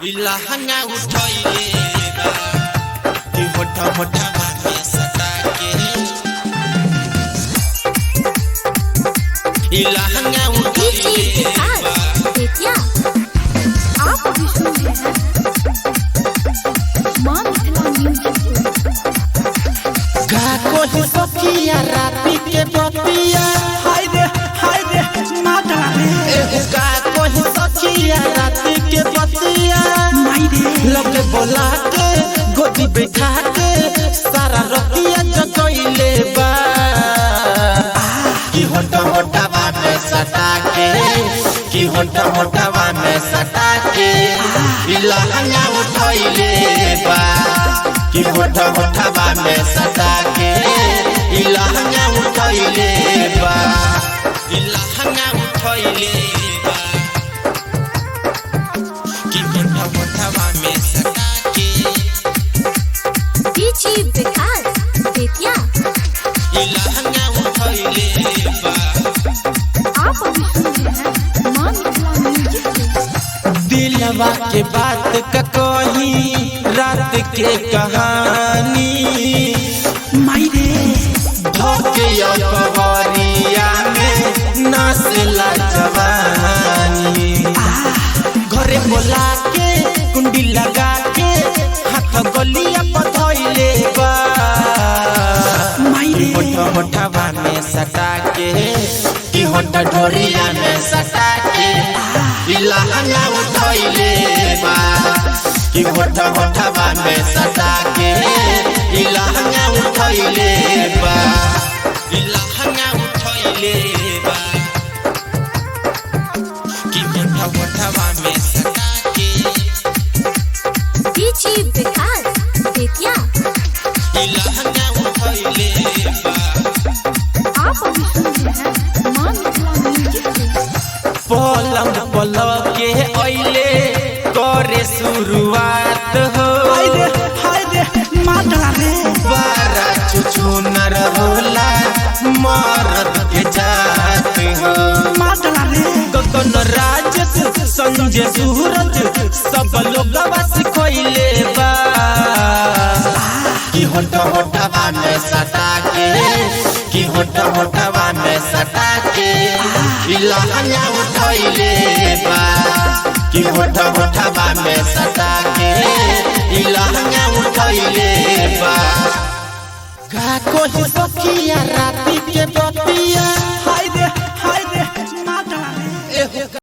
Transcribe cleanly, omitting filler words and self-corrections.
इलाहंगा उठोइले बा कि होठा होठा बाटे सटा के इलाहंगा उठोइले बा बेटिया आप भी सुन रहे हैं मां मिथिला म्यूजिक का कोई सखिया राती के बतिया हाय रे माता रे का कोई सखिया राती के बतिया माई रे लगे बोला के गोदी बैठा के सारा रतिया जगइले बा कि होठा होठा बाटे सटा के कि होठा होठा बाटे सटा के इलाहंगा उठोइले बा कि होठा होठा बाटे सटा के इलाहंगा उठोइले बा इलाहंगा उठोइले बा कि होठा होठा बाटे सटा के डीजे विकास बेटिया इलाहंगा उठोइले बा आप भी सुन रहे हैं मां मिथिला म्यूजिक दिलवा के बात का कही रात के कहानी माई रे धोके कवरिया में नाचला जवानी घरे बोला के कुंडी लगा के हाथ गलिया पधइले बा माई रे होठा होठा में सटा के कि होठा ढोरिया में सटा के इलाहंगा उठोइले बा कि होठा होठा में सटा के इलाहंगा उठोइले बा इलाहंगा उठोइले बा कि होठा होठा में सटा के डीजे विकास बेटिया इलाहंगा उठोइले बा आप भी सुन रहे हैं मां मिथिला म्यूजिक पलंग पलक के अइले करे शुरुआत हो हाय रे माता रे बारा चुचुनर होला मरद के जात हो माता रे गगन राज संजय सूरज सब लोग बस कोइले बा कि होठा होठा में सटा के कि होठा होठा में सटा के इलाहंगा उठोइले बा कि होठा होठा में सटा के इलाहंगा उठोइले बा का कोई सखिया राती के बतिया हाय रे माता रे